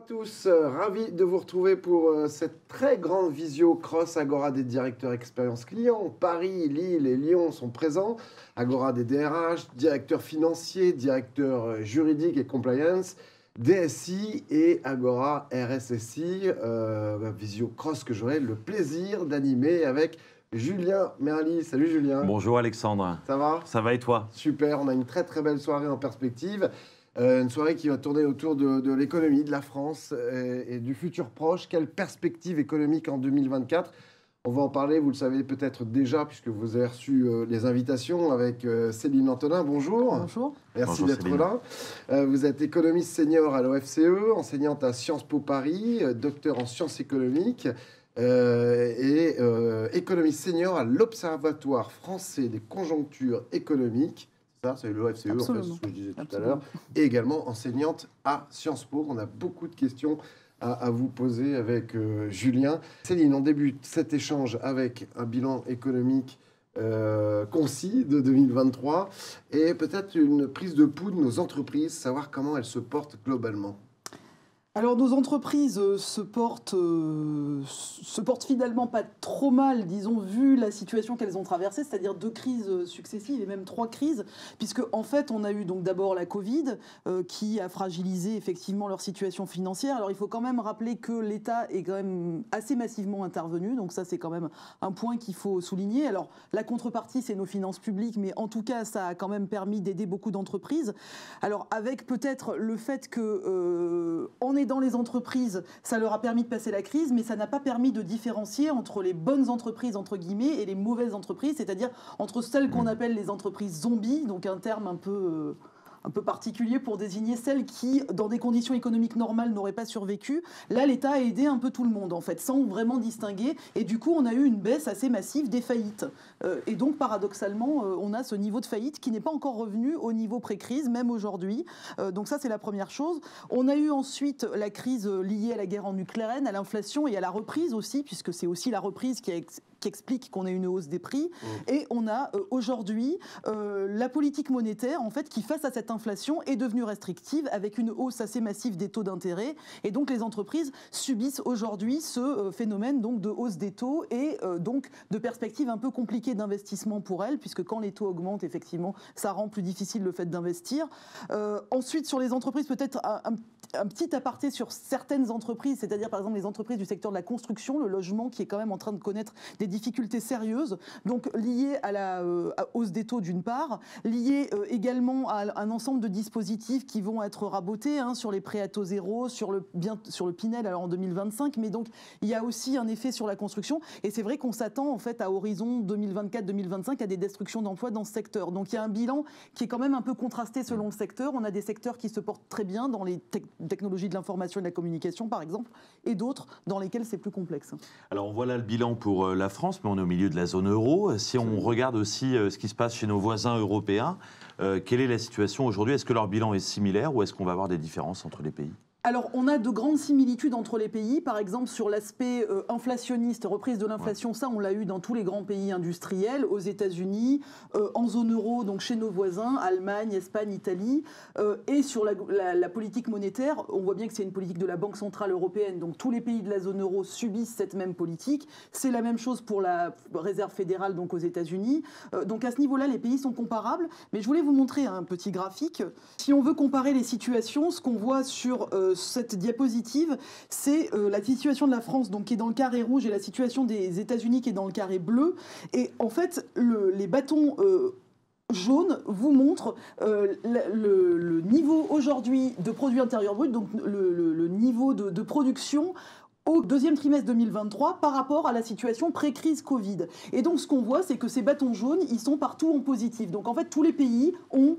tous, ravi de vous retrouver pour cette très grande visio Cross Agora des directeurs expérience client. Paris, Lille et Lyon sont présents. Agora des DRH, directeurs financiers, directeurs juridiques et compliance, DSI et Agora RSSI. Visio Cross que j'aurai le plaisir d'animer avec Julien Merli. Salut Julien. Bonjour Alexandre. Ça va? Ça va et toi? Super, on a une très très belle soirée en perspective. Une soirée qui va tourner autour de l'économie, de la France et du futur proche. Quelle perspective économique en 2024? On va en parler, vous le savez peut-être déjà, puisque vous avez reçu les invitations avec Céline Antonin. Bonjour. Bonjour. Merci d'être là. Vous êtes économiste senior à l'OFCE, enseignante à Sciences Po Paris, docteur en sciences économiques et économiste senior à l'Observatoire français des conjonctures économiques. C'est l'OFCE, en fait, ce que je disais tout à l'heure, et également enseignante à Sciences Po. On a beaucoup de questions à vous poser avec Julien. Céline, on débute cet échange avec un bilan économique concis de 2023 et peut-être une prise de pouls de nos entreprises, savoir comment elles se portent globalement. Alors nos entreprises se portent finalement pas trop mal, disons, vu la situation qu'elles ont traversée, c'est-à-dire 2 crises successives et même 3 crises, puisque en fait on a eu donc d'abord la Covid qui a fragilisé effectivement leur situation financière. Alors il faut quand même rappeler que l'État est quand même assez massivement intervenu, donc ça c'est quand même un point qu'il faut souligner. Alors la contrepartie c'est nos finances publiques, mais en tout cas ça a quand même permis d'aider beaucoup d'entreprises. Alors avec peut-être le fait que dans les entreprises, ça leur a permis de passer la crise, mais ça n'a pas permis de différencier entre les bonnes entreprises, entre guillemets, et les mauvaises entreprises, c'est-à-dire entre celles qu'on appelle les entreprises zombies, donc un terme un peu particulier pour désigner celles qui, dans des conditions économiques normales, n'auraient pas survécu. Là, l'État a aidé un peu tout le monde, en fait, sans vraiment distinguer. Et du coup, on a eu une baisse assez massive des faillites. Et donc, paradoxalement, on a ce niveau de faillite qui n'est pas encore revenu au niveau pré-crise, même aujourd'hui. Donc ça, c'est la première chose. On a eu ensuite la crise liée à la guerre en Ukraine, à l'inflation et à la reprise aussi, puisque c'est aussi la reprise qui explique qu'on ait une hausse des prix. Et on a aujourd'hui la politique monétaire, en fait, qui, face à cette inflation, est devenue restrictive avec une hausse assez massive des taux d'intérêt. Et donc, les entreprises subissent aujourd'hui ce phénomène donc, de hausse des taux et donc de perspectives un peu compliquées d'investissement pour elles, puisque quand les taux augmentent, effectivement, ça rend plus difficile le fait d'investir. Ensuite, sur les entreprises, peut-être un petit aparté sur certaines entreprises, c'est-à-dire par exemple les entreprises du secteur de la construction, le logement qui est quand même en train de connaître des difficultés sérieuses, donc liées à la hausse des taux d'une part, liées également à un ensemble de dispositifs qui vont être rabotés sur les prêts à taux zéro, sur le Pinel alors en 2025, mais donc il y a aussi un effet sur la construction et c'est vrai qu'on s'attend en fait à horizon 2024-2025 à des destructions d'emplois dans ce secteur. Donc il y a un bilan qui est quand même un peu contrasté selon le secteur. On a des secteurs qui se portent très bien dans les technologies de l'information et de la communication par exemple, et d'autres dans lesquels c'est plus complexe. Alors on voit là le bilan pour la France, mais on est au milieu de la zone euro. Si on regarde aussi ce qui se passe chez nos voisins européens, quelle est la situation aujourd'hui? Est-ce que leur bilan est similaire ou est-ce qu'on va avoir des différences entre les pays? Alors, on a de grandes similitudes entre les pays. Par exemple, sur l'aspect inflationniste, reprise de l'inflation, ça, on l'a eu dans tous les grands pays industriels, aux États-Unis, en zone euro, donc chez nos voisins, Allemagne, Espagne, Italie. Et sur la politique monétaire, on voit bien que c'est une politique de la Banque centrale européenne. Donc, tous les pays de la zone euro subissent cette même politique. C'est la même chose pour la Réserve fédérale, donc aux États-Unis. Donc, à ce niveau-là, les pays sont comparables. Mais je voulais vous montrer un petit graphique. Si on veut comparer les situations, ce qu'on voit sur cette diapositive, c'est la situation de la France donc, qui est dans le carré rouge et la situation des États-Unis qui est dans le carré bleu. Et en fait, les bâtons jaunes vous montrent le niveau aujourd'hui de produit intérieur brut, donc le niveau de production au deuxième trimestre 2023 par rapport à la situation pré-crise Covid. Et donc ce qu'on voit, c'est que ces bâtons jaunes, ils sont partout en positif. Donc en fait, tous les pays ont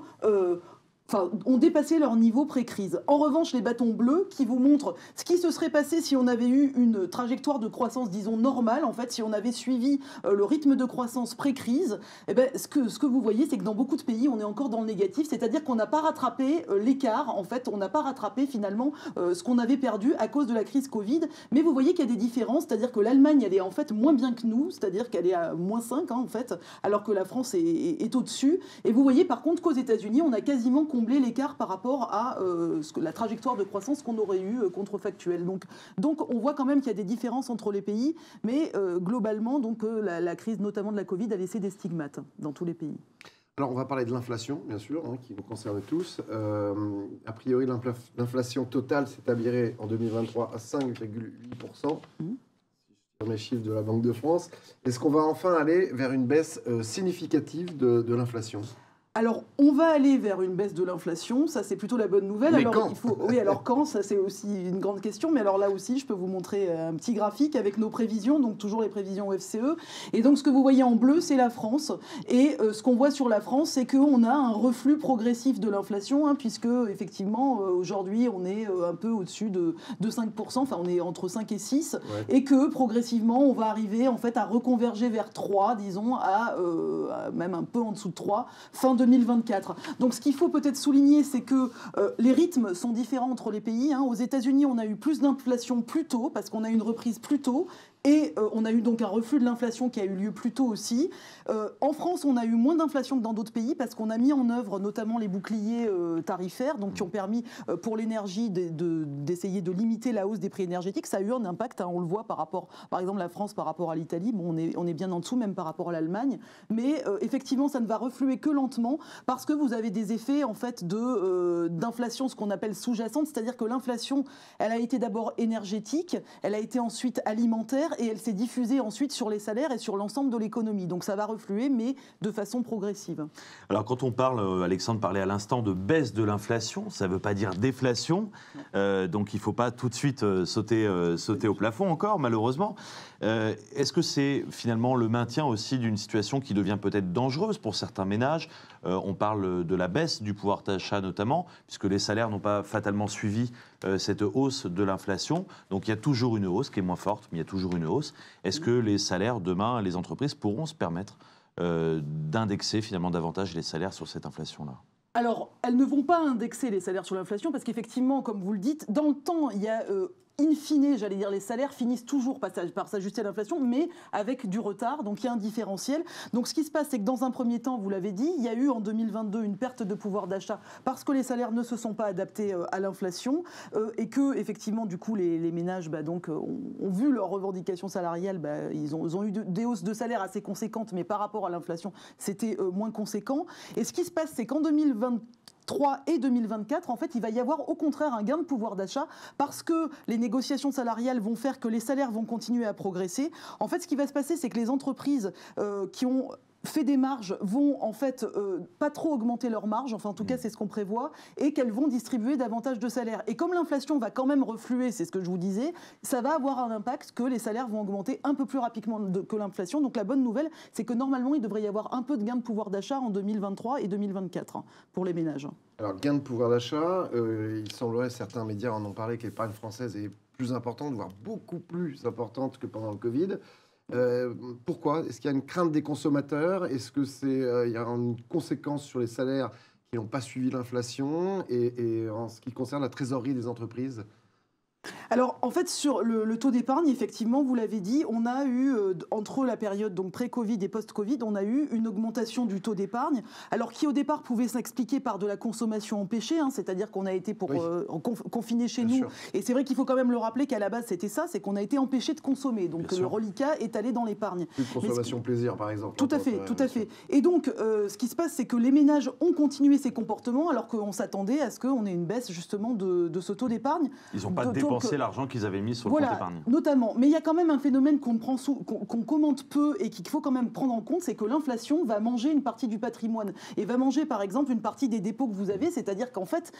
dépassé leur niveau pré-crise. En revanche, les bâtons bleus qui vous montrent ce qui se serait passé si on avait eu une trajectoire de croissance, disons, normale, en fait, si on avait suivi le rythme de croissance pré-crise, eh ben, ce que vous voyez, c'est que dans beaucoup de pays, on est encore dans le négatif, c'est-à-dire qu'on n'a pas rattrapé l'écart, en fait, on n'a pas rattrapé finalement ce qu'on avait perdu à cause de la crise Covid, mais vous voyez qu'il y a des différences, c'est-à-dire que l'Allemagne, elle est en fait moins bien que nous, c'est-à-dire qu'elle est à moins 5, en fait, alors que la France est au-dessus, et vous voyez par contre qu'aux États-Unis, on a quasiment comblé combler l'écart par rapport à la trajectoire de croissance qu'on aurait eue contrefactuelle. Donc on voit quand même qu'il y a des différences entre les pays, mais globalement, la crise notamment de la Covid a laissé des stigmates dans tous les pays. Alors, on va parler de l'inflation, bien sûr, qui nous concerne tous. A priori, l'inflation totale s'établirait en 2023 à 5,8%. Sur mes chiffres de la Banque de France. Est-ce qu'on va enfin aller vers une baisse significative de l'inflation ? Alors, on va aller vers une baisse de l'inflation, ça c'est plutôt la bonne nouvelle. Mais alors, quand ? Oui, alors quand ? Ça c'est aussi une grande question, mais alors là aussi, je peux vous montrer un petit graphique avec nos prévisions, donc toujours les prévisions OFCE. Et donc, ce que vous voyez en bleu, c'est la France. Et ce qu'on voit sur la France, c'est qu'on a un reflux progressif de l'inflation, puisque effectivement, aujourd'hui, on est un peu au-dessus de 5%, enfin, on est entre 5 et 6, et que progressivement, on va arriver en fait à reconverger vers 3, disons, à même un peu en dessous de 3, fin 2024. Donc ce qu'il faut peut-être souligner, c'est que les rythmes sont différents entre les pays. Aux États-Unis, on a eu plus d'inflation plus tôt, parce qu'on a eu une reprise plus tôt. Et on a eu donc un reflux de l'inflation qui a eu lieu plus tôt aussi. En France, on a eu moins d'inflation que dans d'autres pays parce qu'on a mis en œuvre notamment les boucliers tarifaires, donc qui ont permis pour l'énergie d'essayer de limiter la hausse des prix énergétiques. Ça a eu un impact, on le voit par rapport, par exemple, la France par rapport à l'Italie. Bon, on est bien en dessous, même par rapport à l'Allemagne. Mais effectivement, ça ne va refluer que lentement parce que vous avez des effets en fait d'inflation, ce qu'on appelle sous-jacente, c'est-à-dire que l'inflation, elle a été d'abord énergétique, elle a été ensuite alimentaire, et elle s'est diffusée ensuite sur les salaires et sur l'ensemble de l'économie. Donc ça va refluer, mais de façon progressive. Alors quand on parle, Alexandre parlait à l'instant de baisse de l'inflation, ça ne veut pas dire déflation, donc il ne faut pas tout de suite sauter au plafond encore, malheureusement. Est-ce que c'est finalement le maintien aussi d'une situation qui devient peut-être dangereuse pour certains ménages ? On parle de la baisse du pouvoir d'achat notamment, puisque les salaires n'ont pas fatalement suivi cette hausse de l'inflation. Donc il y a toujours une hausse qui est moins forte, mais il y a toujours une hausse. Est-ce que les salaires, demain, les entreprises pourront se permettre d'indexer finalement davantage les salaires sur cette inflation-là ? Alors, elles ne vont pas indexer les salaires sur l'inflation parce qu'effectivement, comme vous le dites, dans le temps, il y a... in fine, j'allais dire, les salaires finissent toujours par s'ajuster à l'inflation, mais avec du retard, donc il y a un différentiel. Donc ce qui se passe, c'est que dans un premier temps, vous l'avez dit, il y a eu en 2022 une perte de pouvoir d'achat parce que les salaires ne se sont pas adaptés à l'inflation et que, effectivement, du coup, les ménages ont vu leurs revendications salariales, ils ont eu des hausses de salaire assez conséquentes, mais par rapport à l'inflation, c'était moins conséquent. Et ce qui se passe, c'est qu'en 2023 et 2024, en fait, il va y avoir au contraire un gain de pouvoir d'achat parce que les négociations salariales vont faire que les salaires vont continuer à progresser. En fait, ce qui va se passer, c'est que les entreprises qui ont fait des marges vont en fait pas trop augmenter leurs marges, enfin en tout cas c'est ce qu'on prévoit, et qu'elles vont distribuer davantage de salaires. Et comme l'inflation va quand même refluer, c'est ce que je vous disais, ça va avoir un impact que les salaires vont augmenter un peu plus rapidement que l'inflation. Donc la bonne nouvelle, c'est que normalement il devrait y avoir un peu de gain de pouvoir d'achat en 2023 et 2024 pour les ménages. Alors gain de pouvoir d'achat, il semblerait, certains médias en ont parlé, que l'épargne française est plus importante, voire beaucoup plus importante que pendant le Covid. Pourquoi ? Est-ce qu'il y a une crainte des consommateurs ? Est-ce que il y a une conséquence sur les salaires qui n'ont pas suivi l'inflation et en ce qui concerne la trésorerie des entreprises ? Alors, en fait, sur le taux d'épargne, effectivement, vous l'avez dit, on a eu, entre la période donc pré-Covid et post-Covid, on a eu une augmentation du taux d'épargne, alors qui au départ pouvait s'expliquer par de la consommation empêchée, c'est-à-dire qu'on a été confinés chez nous. Sûr. Et c'est vrai qu'il faut quand même le rappeler qu'à la base, c'était ça, c'est qu'on a été empêchés de consommer. Donc, le reliquat est allé dans l'épargne. Plus de consommation plaisir, par exemple. Tout à fait, tout à fait. Et donc, ce qui se passe, c'est que les ménages ont continué ces comportements, alors qu'on s'attendait à ce qu'on ait une baisse, justement, de ce taux d'épargne. Ils n'ont pas dépensé l'argent qu'ils avaient mis sur le compte épargne. Notamment. Mais il y a quand même un phénomène qu'on commente peu et qu'il faut quand même prendre en compte, c'est que l'inflation va manger une partie du patrimoine et va manger, par exemple, une partie des dépôts que vous avez, c'est-à-dire qu'en fait,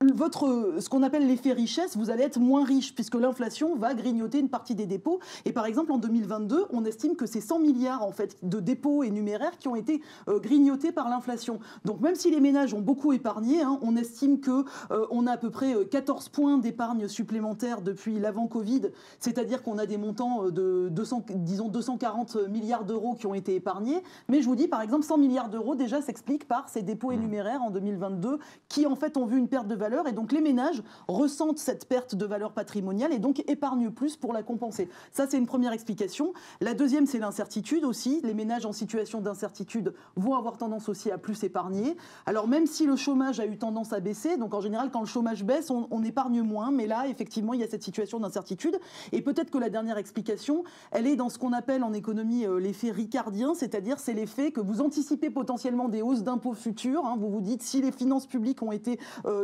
ce qu'on appelle l'effet richesse, vous allez être moins riche puisque l'inflation va grignoter une partie des dépôts. Et par exemple, en 2022, on estime que c'est 100 milliards en fait, de dépôts et numéraires qui ont été grignotés par l'inflation. Donc même si les ménages ont beaucoup épargné, on estime qu'on a à peu près 14 points d'épargne supplémentaire depuis l'avant-Covid, c'est-à-dire qu'on a des montants de 240 milliards d'euros qui ont été épargnés. Mais je vous dis, par exemple, 100 milliards d'euros déjà s'expliquent par ces dépôts et numéraires en 2022 qui en fait ont vu une perte de valeur valeur et donc les ménages ressentent cette perte de valeur patrimoniale et donc épargnent plus pour la compenser. Ça, c'est une première explication. La deuxième, c'est l'incertitude aussi. Les ménages en situation d'incertitude vont avoir tendance aussi à plus épargner. Alors même si le chômage a eu tendance à baisser, donc en général quand le chômage baisse, on épargne moins, mais là effectivement il y a cette situation d'incertitude. Et peut-être que la dernière explication, elle est dans ce qu'on appelle en économie l'effet ricardien, c'est-à-dire c'est l'effet que vous anticipez potentiellement des hausses d'impôts futures. Hein. Vous vous dites si les finances publiques ont été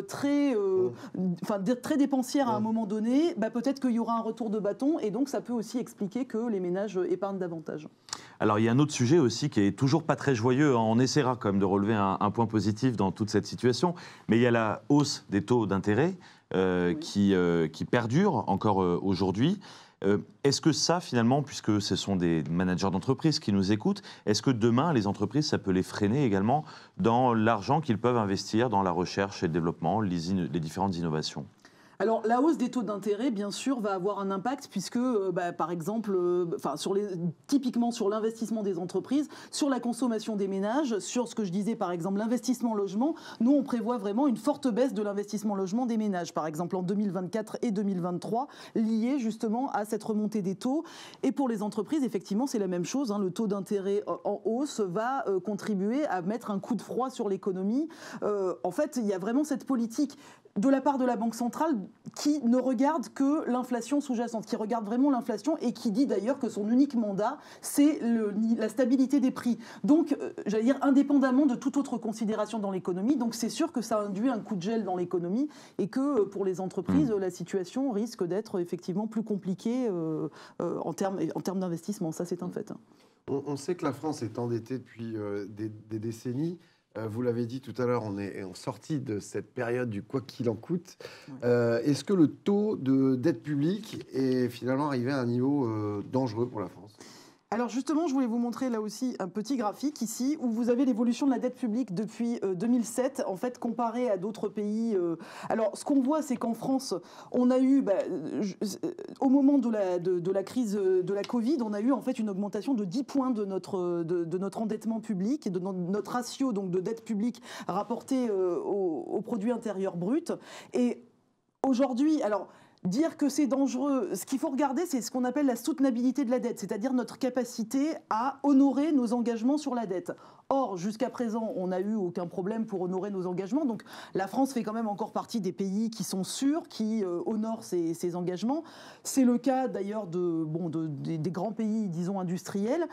très dépensières à un moment donné, bah, peut-être qu'il y aura un retour de bâton et donc ça peut aussi expliquer que les ménages épargnent davantage. Alors il y a un autre sujet aussi qui est toujours pas très joyeux. On essaiera quand même de relever un point positif dans toute cette situation, mais il y a la hausse des taux d'intérêt qui perdure encore aujourd'hui. Est-ce que ça, finalement, puisque ce sont des managers d'entreprise qui nous écoutent, est-ce que demain, les entreprises, ça peut les freiner également dans l'argent qu'ils peuvent investir dans la recherche et le développement, les différentes innovations ? Alors, la hausse des taux d'intérêt, bien sûr, va avoir un impact puisque, par exemple, typiquement sur l'investissement des entreprises, sur la consommation des ménages, sur ce que je disais, par exemple, l'investissement logement, nous, on prévoit vraiment une forte baisse de l'investissement logement des ménages, par exemple, en 2024 et 2023, liée justement à cette remontée des taux. Et pour les entreprises, effectivement, c'est la même chose. Hein, le taux d'intérêt en hausse va contribuer à mettre un coup de froid sur l'économie. En fait, il y a vraiment cette politique de la part de la Banque centrale qui ne regarde que l'inflation sous-jacente, qui regarde vraiment l'inflation et qui dit d'ailleurs que son unique mandat, c'est la stabilité des prix. Donc, j'allais dire, indépendamment de toute autre considération dans l'économie. Donc, c'est sûr que ça induit un coup de gel dans l'économie et que pour les entreprises, la situation risque d'être effectivement plus compliquée en termes d'investissement. Ça, c'est un fait. On sait que la France est endettée depuis des décennies. Vous l'avez dit tout à l'heure, on est sorti de cette période du quoi qu'il en coûte. Est-ce que le taux de dette publique est finalement arrivé à un niveau dangereux pour la France ? Alors justement, je voulais vous montrer là aussi un petit graphique ici où vous avez l'évolution de la dette publique depuis 2007, en fait comparée à d'autres pays. Alors ce qu'on voit, c'est qu'en France, on a eu, au moment de la crise de la Covid, on a eu en fait une augmentation de 10 points de notre endettement public, de notre ratio donc de dette publique rapporté au produit intérieur brut. Et aujourd'hui, alors dire que c'est dangereux, ce qu'il faut regarder, c'est ce qu'on appelle la soutenabilité de la dette, c'est-à-dire notre capacité à honorer nos engagements sur la dette. Or, jusqu'à présent, on n'a eu aucun problème pour honorer nos engagements. Donc, la France fait quand même encore partie des pays qui sont sûrs, qui honorent ces engagements. C'est le cas d'ailleurs des grands pays, disons, industriels.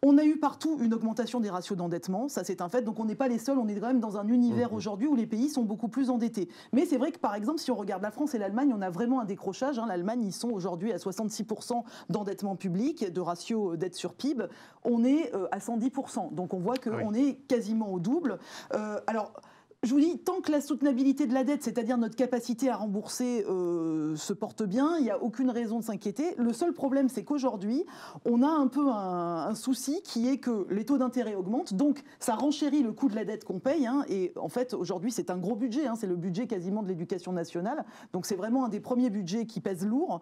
On a eu partout une augmentation des ratios d'endettement, ça c'est un fait, donc on n'est pas les seuls, on est quand même dans un univers aujourd'hui où les pays sont beaucoup plus endettés. Mais c'est vrai que par exemple, si on regarde la France et l'Allemagne, on a vraiment un décrochage. Hein. L'Allemagne, ils sont aujourd'hui à 66% d'endettement public, de ratio dette sur PIB, on est à 110%, donc on voit qu'on est quasiment au double. Je vous dis, tant que la soutenabilité de la dette, c'est-à-dire notre capacité à rembourser, se porte bien, il n'y a aucune raison de s'inquiéter. Le seul problème, c'est qu'aujourd'hui, on a un peu un souci qui est que les taux d'intérêt augmentent, donc ça renchérit le coût de la dette qu'on paye. Hein, et en fait, aujourd'hui, c'est un gros budget, hein, c'est le budget quasiment de l'éducation nationale, donc c'est vraiment un des premiers budgets qui pèse lourd.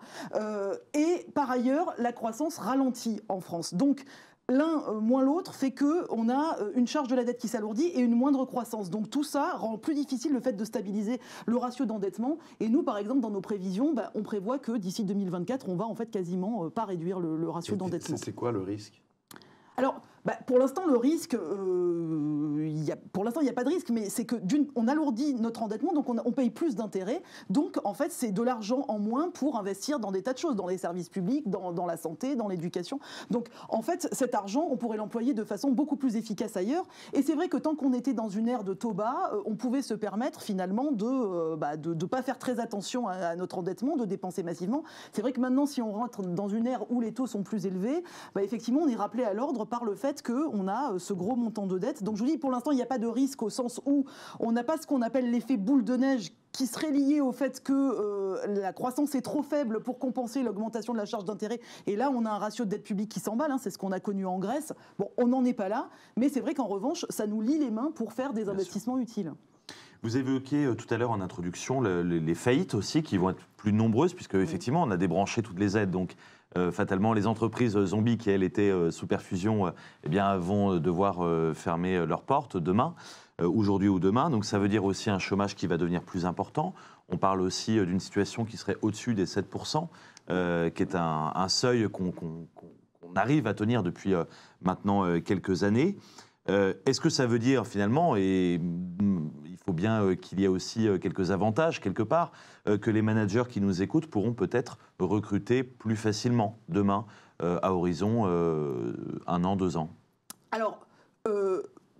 Et par ailleurs, la croissance ralentit en France. Donc, l'un moins l'autre fait qu'on a une charge de la dette qui s'alourdit et une moindre croissance. Donc tout ça rend plus difficile le fait de stabiliser le ratio d'endettement. Et nous, par exemple, dans nos prévisions, on prévoit que d'ici 2024, on va en fait quasiment pas réduire le ratio d'endettement. C'est quoi le risque ? Alors, pour l'instant, le risque, pour l'instant, il n'y a pas de risque, mais c'est que on alourdit notre endettement, donc on paye plus d'intérêts. Donc, en fait, c'est de l'argent en moins pour investir dans des tas de choses, dans les services publics, dans la santé, dans l'éducation. Donc, en fait, cet argent, on pourrait l'employer de façon beaucoup plus efficace ailleurs. Et c'est vrai que tant qu'on était dans une ère de taux bas, on pouvait se permettre finalement de pas faire très attention à notre endettement, de dépenser massivement. C'est vrai que maintenant, si on rentre dans une ère où les taux sont plus élevés, effectivement, on est rappelé à l'ordre par le fait qu'on a ce gros montant de dette. Donc je vous dis, pour l'instant, il n'y a pas de risque au sens où on n'a pas ce qu'on appelle l'effet boule de neige qui serait lié au fait que la croissance est trop faible pour compenser l'augmentation de la charge d'intérêt. Et là, on a un ratio de dette publique qui s'emballe, hein, c'est ce qu'on a connu en Grèce. Bon, on n'en est pas là, mais c'est vrai qu'en revanche, ça nous lie les mains pour faire des investissements utiles. Vous évoquiez tout à l'heure en introduction les faillites aussi, qui vont être plus nombreuses, puisque effectivement, on a débranché toutes les aides. Donc, fatalement, les entreprises zombies qui, elles, étaient sous perfusion, eh bien, vont devoir fermer leurs portes demain, aujourd'hui ou demain. Donc ça veut dire aussi un chômage qui va devenir plus important. On parle aussi d'une situation qui serait au-dessus des 7%, qui est un seuil qu'on arrive à tenir depuis maintenant quelques années. Est-ce que ça veut dire finalement, et il faut bien qu'il y ait aussi quelques avantages quelque part, que les managers qui nous écoutent pourront peut-être recruter plus facilement demain à horizon 1 an, 2 ans? Alors,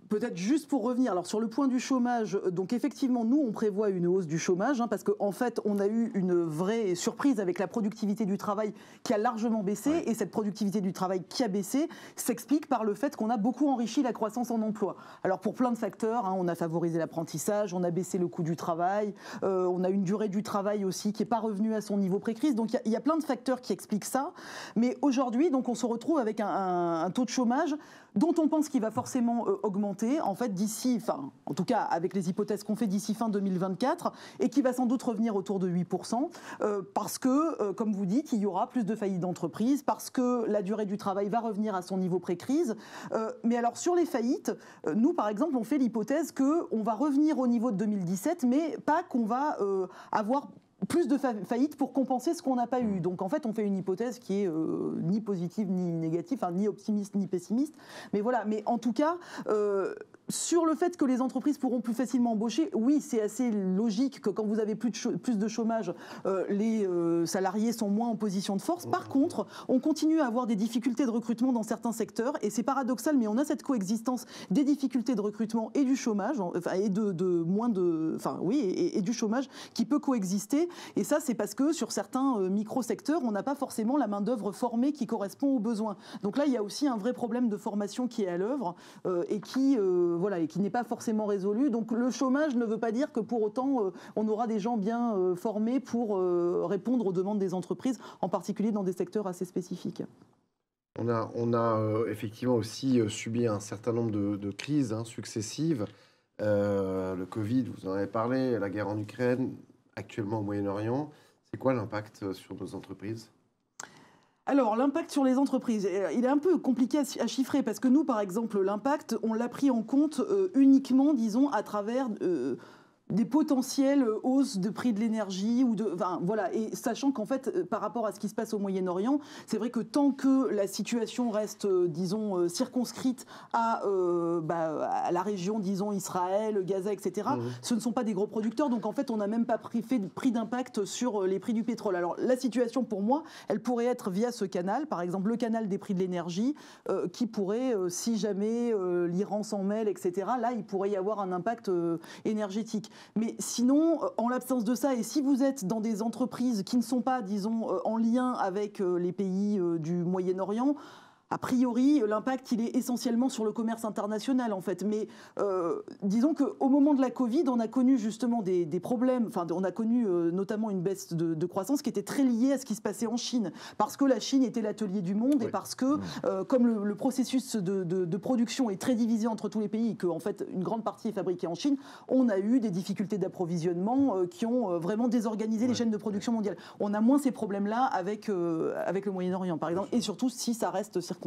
peut-être juste pour revenir, alors sur le point du chômage, donc effectivement, nous, on prévoit une hausse du chômage, parce qu'en fait, on a eu une vraie surprise avec la productivité du travail qui a largement baissé, et cette productivité du travail qui a baissé s'explique par le fait qu'on a beaucoup enrichi la croissance en emploi. Alors pour plein de facteurs, on a favorisé l'apprentissage, on a baissé le coût du travail, on a une durée du travail aussi qui n'est pas revenue à son niveau pré-crise, donc il y a plein de facteurs qui expliquent ça, mais aujourd'hui, donc on se retrouve avec un taux de chômage dont on pense qu'il va forcément augmenter, en fait, d'ici, enfin, en tout cas, avec les hypothèses qu'on fait d'ici fin 2024, et qui va sans doute revenir autour de 8%, parce que, comme vous dites, il y aura plus de faillites d'entreprises, parce que la durée du travail va revenir à son niveau pré-crise. Mais alors, sur les faillites, nous, par exemple, on fait l'hypothèse qu'on va revenir au niveau de 2017, mais pas qu'on va avoir plus de faillites pour compenser ce qu'on n'a pas eu. Donc en fait, on fait une hypothèse qui est ni positive ni négative, enfin, ni optimiste ni pessimiste. Mais voilà, mais en tout cas, sur le fait que les entreprises pourront plus facilement embaucher, oui, c'est assez logique que quand vous avez plus de chômage, les salariés sont moins en position de force. Par contre, on continue à avoir des difficultés de recrutement dans certains secteurs, et c'est paradoxal, mais on a cette coexistence des difficultés de recrutement et du chômage, enfin, et et du chômage qui peut coexister. Et ça, c'est parce que sur certains micro-secteurs, on n'a pas forcément la main-d'œuvre formée qui correspond aux besoins. Donc là, il y a aussi un vrai problème de formation qui est à l'œuvre et qui n'est pas forcément résolu. Donc le chômage ne veut pas dire que pour autant, on aura des gens bien formés pour répondre aux demandes des entreprises, en particulier dans des secteurs assez spécifiques. On a effectivement aussi subi un certain nombre de crises successives. Le Covid, vous en avez parlé, la guerre en Ukraine, actuellement au Moyen-Orient. C'est quoi l'impact sur nos entreprises ? Alors, l'impact sur les entreprises, il est un peu compliqué à chiffrer, parce que nous, par exemple, l'impact, on l'a pris en compte uniquement, disons, à travers des potentielles hausses de prix de l'énergie voilà, et sachant qu'en fait par rapport à ce qui se passe au Moyen-Orient, c'est vrai que tant que la situation reste disons circonscrite à la région, disons Israël, Gaza, etc. Ce ne sont pas des gros producteurs, donc en fait on n'a même pas fait de prix d'impact sur les prix du pétrole. Alors la situation pour moi, elle pourrait être via ce canal, par exemple le canal des prix de l'énergie, qui pourrait, si jamais l'Iran s'en mêle, etc. Là il pourrait y avoir un impact énergétique. Mais sinon, en l'absence de ça, et si vous êtes dans des entreprises qui ne sont pas, disons, en lien avec les pays du Moyen-Orient, a priori, l'impact, il est essentiellement sur le commerce international, en fait. Mais disons qu'au moment de la Covid, on a connu justement des problèmes, enfin, on a connu notamment une baisse de croissance qui était très liée à ce qui se passait en Chine. Parce que la Chine était l'atelier du monde, et parce que, comme le processus de production est très divisé entre tous les pays, et qu'en fait, une grande partie est fabriquée en Chine, on a eu des difficultés d'approvisionnement qui ont vraiment désorganisé les chaînes de production mondiales. On a moins ces problèmes-là avec le Moyen-Orient, par exemple, et surtout si ça reste circonscrit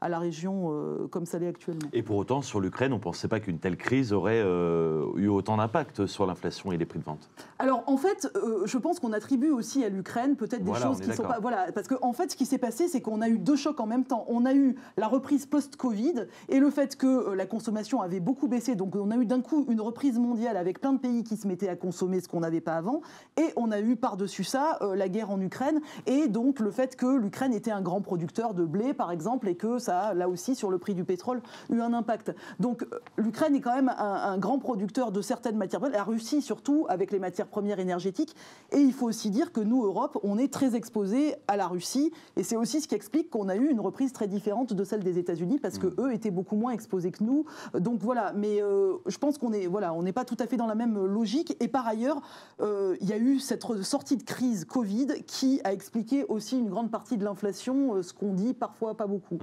à la région comme ça l'est actuellement. Et pour autant, sur l'Ukraine, on ne pensait pas qu'une telle crise aurait eu autant d'impact sur l'inflation et les prix de vente. Alors en fait, je pense qu'on attribue aussi à l'Ukraine peut-être des choses qui ne sont pas... Voilà, parce qu'en fait, ce qui s'est passé, c'est qu'on a eu deux chocs en même temps. On a eu la reprise post-Covid et le fait que la consommation avait beaucoup baissé. Donc on a eu d'un coup une reprise mondiale avec plein de pays qui se mettaient à consommer ce qu'on n'avait pas avant. Et on a eu par-dessus ça la guerre en Ukraine et donc le fait que l'Ukraine était un grand producteur de blé, par exemple, et que ça a, là aussi, sur le prix du pétrole, eu un impact. Donc, l'Ukraine est quand même un grand producteur de certaines matières premières, la Russie surtout, avec les matières premières énergétiques. Et il faut aussi dire que nous, Europe, on est très exposés à la Russie, et c'est aussi ce qui explique qu'on a eu une reprise très différente de celle des États-Unis, parce qu'eux étaient beaucoup moins exposés que nous. Donc voilà, mais je pense qu'on est, voilà, on n'est pas tout à fait dans la même logique. Et par ailleurs, il y a eu cette sortie de crise Covid qui a expliqué aussi une grande partie de l'inflation, ce qu'on dit parfois pas beaucoup.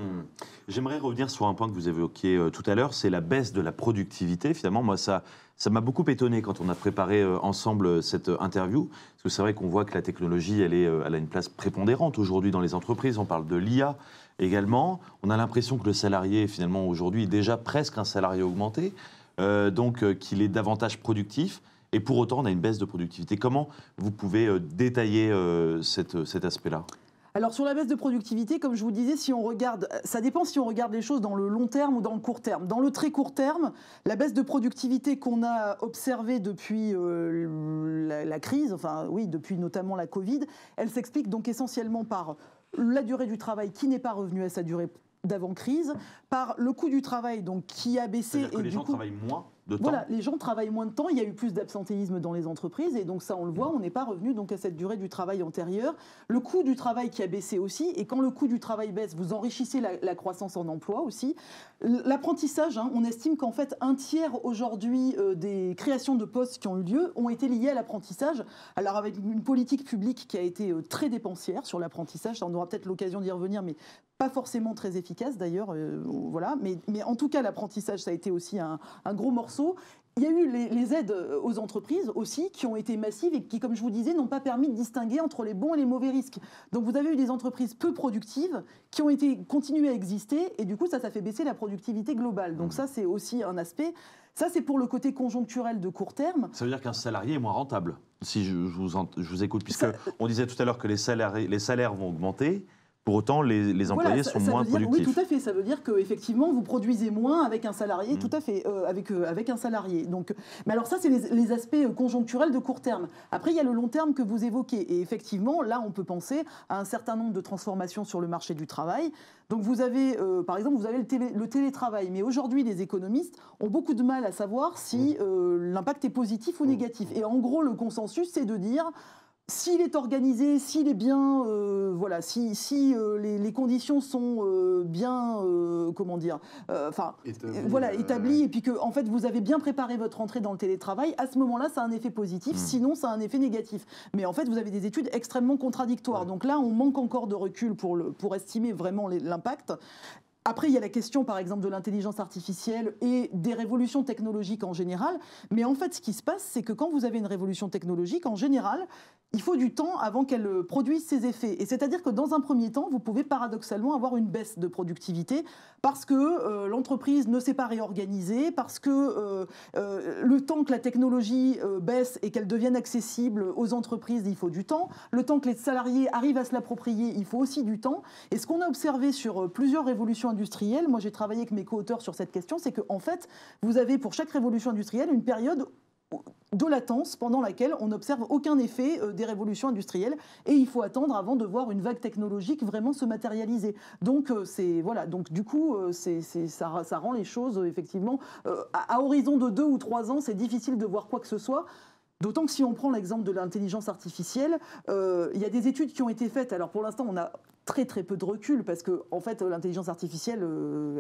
J'aimerais revenir sur un point que vous évoquiez tout à l'heure, c'est la baisse de la productivité. Finalement, moi, ça m'a beaucoup étonné quand on a préparé ensemble cette interview, parce que c'est vrai qu'on voit que la technologie, elle a une place prépondérante aujourd'hui dans les entreprises. On parle de l'IA également. On a l'impression que le salarié, finalement, aujourd'hui, est déjà presque un salarié augmenté, donc qu'il est davantage productif. Et pour autant, on a une baisse de productivité. Comment vous pouvez détailler cet aspect-là ? Alors sur la baisse de productivité, comme je vous disais, si on regarde, ça dépend si on regarde les choses dans le long terme ou dans le court terme. Dans le très court terme, la baisse de productivité qu'on a observée depuis la crise, enfin oui, depuis notamment la Covid, elle s'explique donc essentiellement par la durée du travail qui n'est pas revenue à sa durée d'avant-crise, par le coût du travail donc qui a baissé. C'est-à-dire que les gens travaillent moins de temps. Voilà, les gens travaillent moins de temps, il y a eu plus d'absentéisme dans les entreprises et donc ça on le voit, on n'est pas revenu donc à cette durée du travail antérieure. Le coût du travail qui a baissé aussi, et quand le coût du travail baisse, vous enrichissez la croissance en emploi aussi. L'apprentissage, on estime qu'en fait un tiers aujourd'hui des créations de postes qui ont eu lieu ont été liées à l'apprentissage. Alors avec une politique publique qui a été très dépensière sur l'apprentissage, on aura peut-être l'occasion d'y revenir, mais pas forcément très efficace d'ailleurs, voilà. Mais en tout cas, l'apprentissage, ça a été aussi un gros morceau. Il y a eu les aides aux entreprises aussi qui ont été massives et qui, comme je vous disais, n'ont pas permis de distinguer entre les bons et les mauvais risques. Donc vous avez eu des entreprises peu productives qui ont continué à exister et du coup ça fait baisser la productivité globale. Donc ça c'est aussi un aspect. Ça c'est pour le côté conjoncturel de court terme. Ça veut dire qu'un salarié est moins rentable, si je vous écoute, puisqu'on disait tout à l'heure que les salaires vont augmenter. Pour autant, les employés sont moins productifs. Oui, tout à fait. Ça veut dire qu'effectivement, vous produisez moins avec un salarié, tout à fait, avec un salarié. Donc, mais alors ça, c'est les aspects conjoncturels de court terme. Après, il y a le long terme que vous évoquez. Et effectivement, là, on peut penser à un certain nombre de transformations sur le marché du travail. Donc, vous avez, par exemple, le télétravail. Mais aujourd'hui, les économistes ont beaucoup de mal à savoir si l'impact est positif ou négatif. Et en gros, le consensus, c'est de dire... S'il est organisé, s'il est bien, voilà, si les conditions sont bien, comment dire, établies, et puis que en fait vous avez bien préparé votre entrée dans le télétravail, à ce moment-là, ça a un effet positif. Sinon, ça a un effet négatif. Mais en fait, vous avez des études extrêmement contradictoires. Donc là, on manque encore de recul pour estimer vraiment l'impact. Après, il y a la question, par exemple, de l'intelligence artificielle et des révolutions technologiques en général. Mais en fait, ce qui se passe, c'est que quand vous avez une révolution technologique, en général, il faut du temps avant qu'elle produise ses effets. Et c'est-à-dire que dans un premier temps, vous pouvez paradoxalement avoir une baisse de productivité parce que l'entreprise ne s'est pas réorganisée, parce que le temps que la technologie baisse et qu'elle devienne accessible aux entreprises, il faut du temps. Le temps que les salariés arrivent à se l'approprier, il faut aussi du temps. Et ce qu'on a observé sur plusieurs révolutions industrielles, moi j'ai travaillé avec mes co-auteurs sur cette question, c'est qu'en fait, vous avez pour chaque révolution industrielle une période de latence pendant laquelle on n'observe aucun effet des révolutions industrielles et il faut attendre avant de voir une vague technologique vraiment se matérialiser. Donc donc du coup ça rend les choses effectivement à horizon de 2 ou 3 ans, c'est difficile de voir quoi que ce soit. D'autant que si on prend l'exemple de l'intelligence artificielle, il y a des études qui ont été faites. Alors pour l'instant, on a très très peu de recul parce que en fait l'intelligence artificielle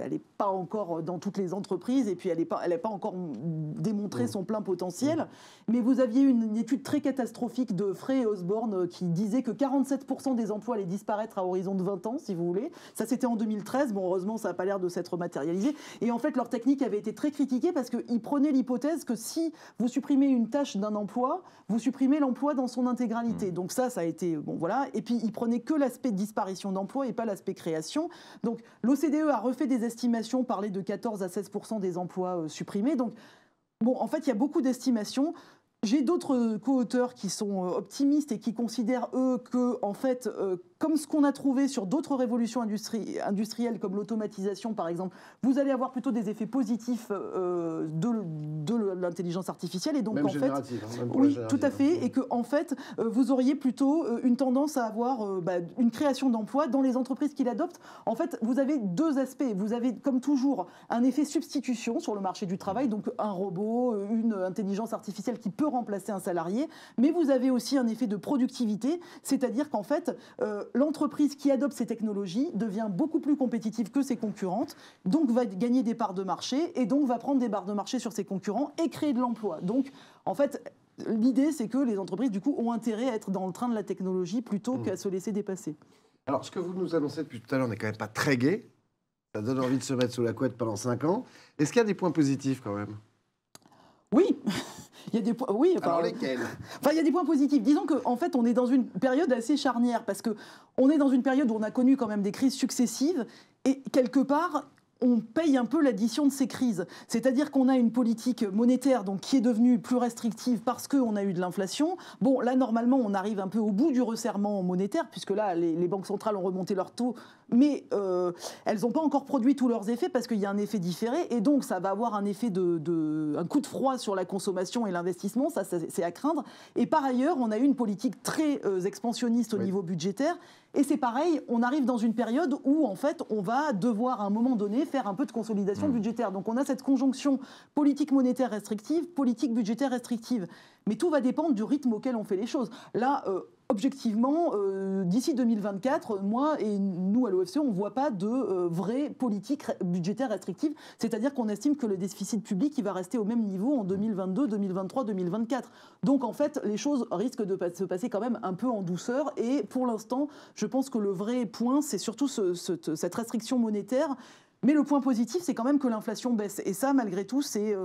elle n'est pas encore dans toutes les entreprises et puis elle n'est pas encore démontré son plein potentiel. Mais vous aviez une étude très catastrophique de Frey et Osborne qui disait que 47% des emplois allaient disparaître à horizon de 20 ans, si vous voulez. Ça c'était en 2013. Bon, heureusement ça n'a pas l'air de s'être matérialisé. Et en fait leur technique avait été très critiquée parce qu'ils prenaient l'hypothèse que si vous supprimez une tâche d'un emploi, vous supprimez l'emploi dans son intégralité. Donc ça a été bon voilà. Et puis ils prenaient que l'aspect de disparition d'emploi et pas l'aspect création. Donc l'OCDE a refait des estimations, parlait de 14 à 16% des emplois supprimés. Donc bon, en fait, il y a beaucoup d'estimations. J'ai d'autres co-auteurs qui sont optimistes et qui considèrent, eux, que, en fait, comme ce qu'on a trouvé sur d'autres révolutions industrielles, comme l'automatisation, par exemple, vous allez avoir plutôt des effets positifs de l'intelligence artificielle. Et donc, même en fait, même pour oui, tout à fait. Et que, en fait, vous auriez plutôt une tendance à avoir une création d'emplois dans les entreprises qui l'adoptent. En fait, vous avez deux aspects. Vous avez, comme toujours, un effet substitution sur le marché du travail, donc un robot, une intelligence artificielle qui peut remplacer un salarié, mais vous avez aussi un effet de productivité, c'est-à-dire qu'en fait, l'entreprise qui adopte ces technologies devient beaucoup plus compétitive que ses concurrentes, donc va gagner des parts de marché, et donc va prendre des parts de marché sur ses concurrents et créer de l'emploi. Donc, en fait, l'idée, c'est que les entreprises, du coup, ont intérêt à être dans le train de la technologie plutôt qu'à se laisser dépasser. Alors, ce que vous nous annoncez depuis tout à l'heure n'est quand même pas très gai. Ça donne envie de se mettre sous la couette pendant 5 ans. Est-ce qu'il y a des points positifs quand même? Oui, il y a des points. Oui, enfin, Alors lesquels? Enfin, il y a des points positifs. Disons qu'en fait, on est dans une période assez charnière parce que on est dans une période où on a connu quand même des crises successives et quelque part, on paye un peu l'addition de ces crises. C'est-à-dire qu'on a une politique monétaire donc, qui est devenue plus restrictive parce qu'on a eu de l'inflation. Bon, là, normalement, on arrive un peu au bout du resserrement monétaire, puisque là, les banques centrales ont remonté leurs taux, mais elles n'ont pas encore produit tous leurs effets parce qu'il y a un effet différé, et donc ça va avoir un effet un coup de froid sur la consommation et l'investissement, ça c'est à craindre. Et par ailleurs, on a eu une politique très expansionniste au niveau budgétaire, et c'est pareil, on arrive dans une période où, en fait, on va devoir, à un moment donné, faire un peu de consolidation budgétaire. Donc, on a cette conjonction politique monétaire restrictive, politique budgétaire restrictive. Mais tout va dépendre du rythme auquel on fait les choses. Là, objectivement, d'ici 2024, moi et nous, à l'OFCE, on ne voit pas de vraie politique budgétaire restrictive. C'est-à-dire qu'on estime que le déficit public il va rester au même niveau en 2022, 2023, 2024. Donc, en fait, les choses risquent de se passer quand même un peu en douceur. Et pour l'instant, je pense que le vrai point, c'est surtout cette restriction monétaire. Mais le point positif, c'est quand même que l'inflation baisse. Et ça, malgré tout, c'est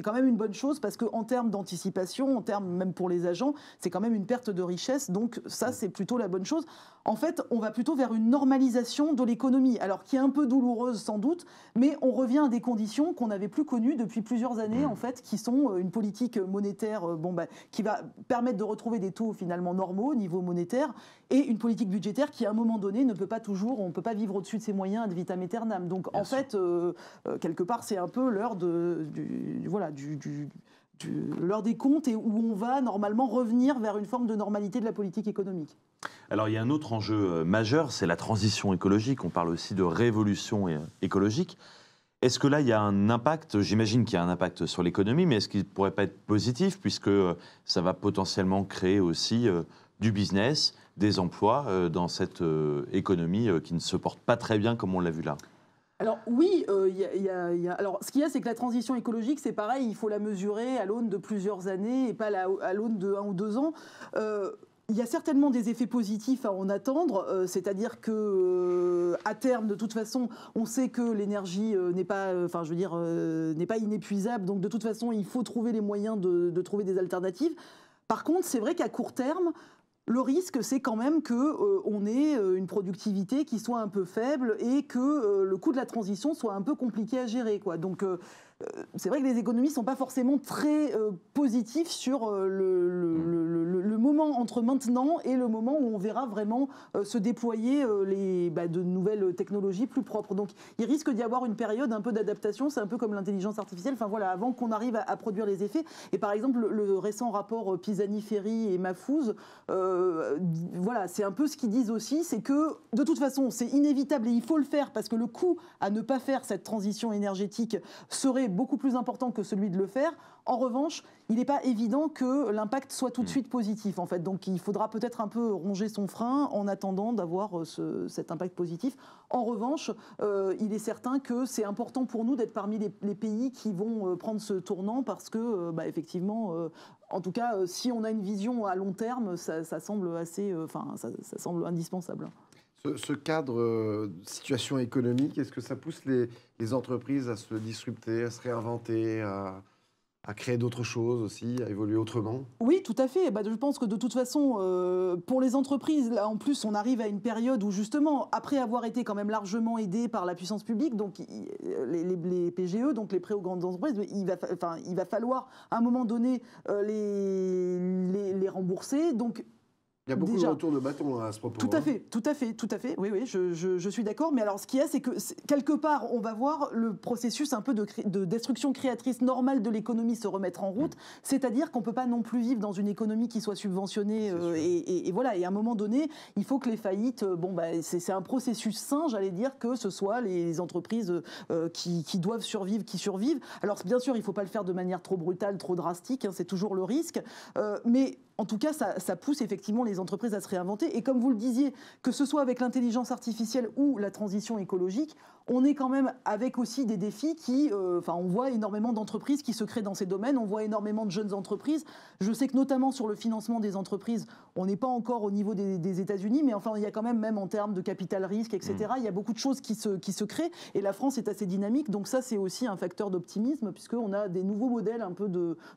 quand même une bonne chose parce qu'en termes d'anticipation, en termes même pour les agents, c'est quand même une perte de richesse. Donc ça, c'est plutôt la bonne chose. En fait, on va plutôt vers une normalisation de l'économie, alors qui est un peu douloureuse sans doute, mais on revient à des conditions qu'on n'avait plus connues depuis plusieurs années, en fait, qui sont une politique monétaire qui va permettre de retrouver des taux finalement normaux au niveau monétaire et une politique budgétaire qui, à un moment donné, on ne peut pas vivre au-dessus de ses moyens ad vitam aeternam. Donc, en fait, quelque part, c'est un peu l'heure l'heure des comptes et où on va normalement revenir vers une forme de normalité de la politique économique. Alors il y a un autre enjeu majeur, c'est la transition écologique. On parle aussi de révolution écologique. Est-ce que là, il y a un impact? J'imagine qu'il y a un impact sur l'économie, mais est-ce qu'il ne pourrait pas être positif puisque ça va potentiellement créer aussi du business, des emplois dans cette économie qui ne se porte pas très bien comme on l'a vu là? Alors oui, alors ce qu'il y a, c'est que la transition écologique, c'est pareil, il faut la mesurer à l'aune de plusieurs années et pas à l'aune de 1 ou 2 ans. Il y a certainement des effets positifs à en attendre, c'est-à-dire que à terme, de toute façon, on sait que l'énergie n'est pas, n'est pas inépuisable, donc de toute façon, il faut trouver les moyens de trouver des alternatives. Par contre, c'est vrai qu'à court terme, le risque, c'est quand même qu'on ait une productivité qui soit un peu faible et que le coût de la transition soit un peu compliqué à gérer, quoi. Donc, c'est vrai que les économistes ne sont pas forcément très positifs sur le moment entre maintenant et le moment où on verra vraiment se déployer de nouvelles technologies plus propres. Donc, il risque d'y avoir une période un peu d'adaptation. C'est un peu comme l'intelligence artificielle. Enfin, voilà, avant qu'on arrive à produire les effets. Et par exemple, le récent rapport Pisani-Ferry et Mahfouz, voilà, c'est un peu ce qu'ils disent aussi. C'est que, de toute façon, c'est inévitable et il faut le faire parce que le coût à ne pas faire cette transition énergétique serait beaucoup plus important que celui de le faire. En revanche, il n'est pas évident que l'impact soit tout de suite positif, en fait. Donc, il faudra peut-être un peu ronger son frein en attendant d'avoir cet impact positif. En revanche, il est certain que c'est important pour nous d'être parmi les pays qui vont prendre ce tournant parce que, effectivement, en tout cas, si on a une vision à long terme, ça semble assez, ça semble indispensable. Ce cadre situation économique, est-ce que ça pousse les entreprises à se disrupter, à se réinventer, à créer d'autres choses aussi, à évoluer autrement? Oui, tout à fait. Je pense que de toute façon, pour les entreprises, là en plus, on arrive à une période où justement, après avoir été quand même largement aidé par la puissance publique, donc les PGE, donc les prêts aux grandes entreprises, il va falloir à un moment donné les rembourser. Donc, il y a beaucoup de retours de bâton à ce propos. Tout à fait. Oui, je suis d'accord. Mais alors, ce qu'il y a, c'est que quelque part, on va voir le processus un peu de destruction créatrice normale de l'économie se remettre en route. C'est-à-dire qu'on ne peut pas non plus vivre dans une économie qui soit subventionnée. Et voilà. Et à un moment donné, il faut que les faillites, c'est un processus sain, j'allais dire, que ce soit les entreprises qui doivent survivre, qui survivent. Alors, bien sûr, il ne faut pas le faire de manière trop brutale, trop drastique. Hein, c'est toujours le risque. Mais en tout cas, ça pousse effectivement les entreprises à se réinventer. Et comme vous le disiez, que ce soit avec l'intelligence artificielle ou la transition écologique, on est quand même avec aussi des défis qui... on voit énormément d'entreprises qui se créent dans ces domaines, on voit énormément de jeunes entreprises. Je sais que notamment sur le financement des entreprises, on n'est pas encore au niveau des États-Unis, mais enfin, il y a quand même en termes de capital risque, etc., il y a beaucoup de choses qui se créent. Et la France est assez dynamique. Donc ça, c'est aussi un facteur d'optimisme, puisqu'on a des nouveaux modèles un peu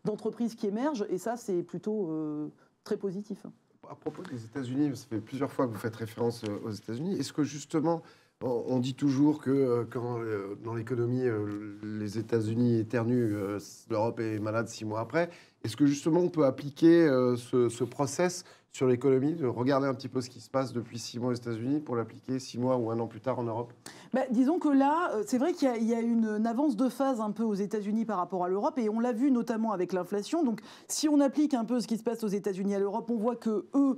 d'entreprises qui émergent. Et ça, c'est plutôt très positif. À propos des États-Unis, ça fait plusieurs fois que vous faites référence aux États-Unis. Est-ce que justement, on dit toujours que quand dans l'économie, les États-Unis éternuent, l'Europe est malade 6 mois après. Est-ce que justement on peut appliquer ce process sur l'économie, de regarder un petit peu ce qui se passe depuis 6 mois aux États-Unis pour l'appliquer 6 mois ou 1 an plus tard en Europe? Disons que là, c'est vrai qu'il y a une avance de phase un peu aux États-Unis par rapport à l'Europe, et on l'a vu notamment avec l'inflation. Donc, si on applique un peu ce qui se passe aux États-Unis à l'Europe, on voit que eux,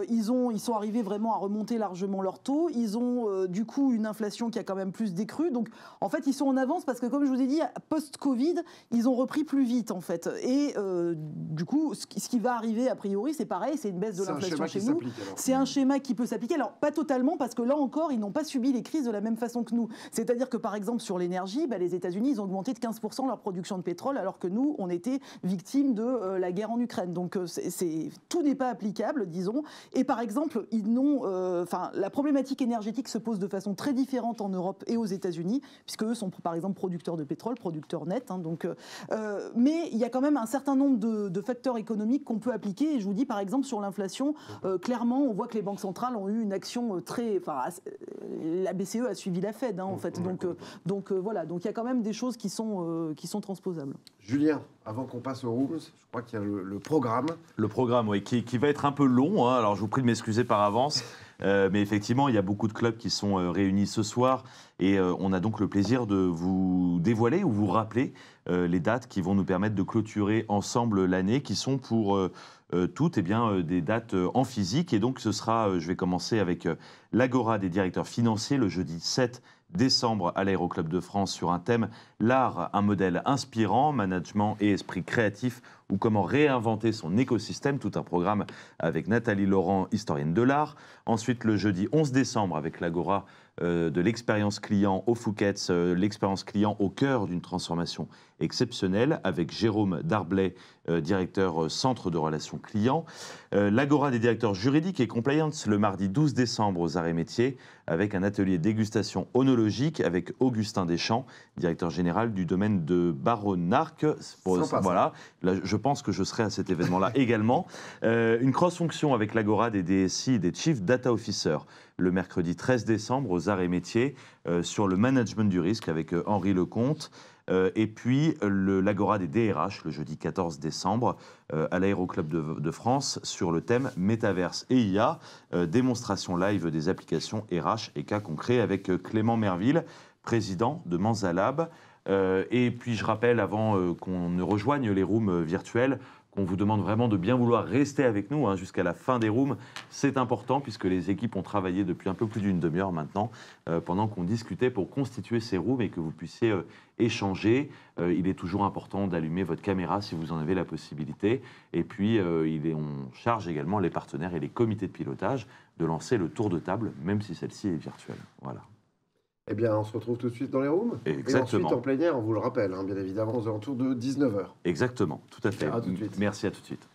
ils sont arrivés vraiment à remonter largement leurs taux. Ils ont du coup une inflation qui a quand même plus décru. Donc, en fait, ils sont en avance parce que, comme je vous ai dit, post-Covid, ils ont repris plus vite, en fait. Et du coup, ce qui va arriver a priori, c'est pareil, c'est une baisse de l'inflation chez nous. C'est un schéma qui peut s'appliquer. Alors, pas totalement, parce que là encore, ils n'ont pas subi les crises de la même façon que nous. C'est-à-dire que, par exemple, sur l'énergie, les États-Unis, ils ont augmenté de 15% leur production de pétrole, alors que nous, on était victimes de la guerre en Ukraine. Donc, tout n'est pas applicable, disons. Et par exemple, la problématique énergétique se pose de façon très différente en Europe et aux États-Unis, puisque eux sont, par exemple, producteurs de pétrole, producteurs nets. Mais il y a quand même un certain nombre de facteurs économiques qu'on peut appliquer. Et je vous dis, par exemple, sur l'inflation, clairement, on voit que les banques centrales ont eu une action la BCE a suivi la Fed, en fait. Donc voilà, donc il y a quand même des choses qui sont transposables. Julien, avant qu'on passe aux rooms, je crois qu'il y a le programme. Le programme, oui, qui va être un peu long. Alors, je vous prie de m'excuser par avance. Mais effectivement, il y a beaucoup de clubs qui sont réunis ce soir. Et on a donc le plaisir de vous dévoiler ou vous rappeler les dates qui vont nous permettre de clôturer ensemble l'année, qui sont pour toutes des dates en physique. Et donc, ce sera, je vais commencer avec l'Agora des directeurs financiers, le jeudi 7 décembre à l'Aéroclub de France, sur un thème « L'art, un modèle inspirant, management et esprit créatif » ou comment réinventer son écosystème, tout un programme avec Nathalie Laurent, historienne de l'art. Ensuite, le jeudi 11 décembre, avec l'Agora de l'expérience client au Fouquet's, l'expérience client au cœur d'une transformation exceptionnelle, avec Jérôme Darblay, directeur centre de relations clients. L'Agora des directeurs juridiques et compliance, le mardi 12 décembre aux Arts et Métiers, avec un atelier dégustation onologique avec Augustin Deschamps, directeur général du domaine de Baronarc. Voilà, là, je pense que je serai à cet événement-là également. Une cross-fonction avec l'Agora des DSI et des Chief Data Officers, le mercredi 13 décembre aux Arts et Métiers, sur le management du risque avec Henri Lecomte. Et puis l'Agora des DRH, le jeudi 14 décembre, à l'Aéroclub de France, sur le thème Métaverse et IA, démonstration live des applications RH et cas concrets avec Clément Merville, président de Manzalab. Et puis je rappelle, avant qu'on ne rejoigne les rooms virtuels, qu'on vous demande vraiment de bien vouloir rester avec nous jusqu'à la fin des rooms. C'est important puisque les équipes ont travaillé depuis un peu plus d'une demi-heure maintenant pendant qu'on discutait pour constituer ces rooms et que vous puissiez échanger. Il est toujours important d'allumer votre caméra si vous en avez la possibilité. Et puis, on charge également les partenaires et les comités de pilotage de lancer le tour de table, même si celle-ci est virtuelle. Voilà. Eh bien, on se retrouve tout de suite dans les rooms. Exactement. Et ensuite en plénière, on vous le rappelle, bien évidemment, aux alentours de 19h. Exactement, tout à fait. À tout de suite. Merci, à tout de suite.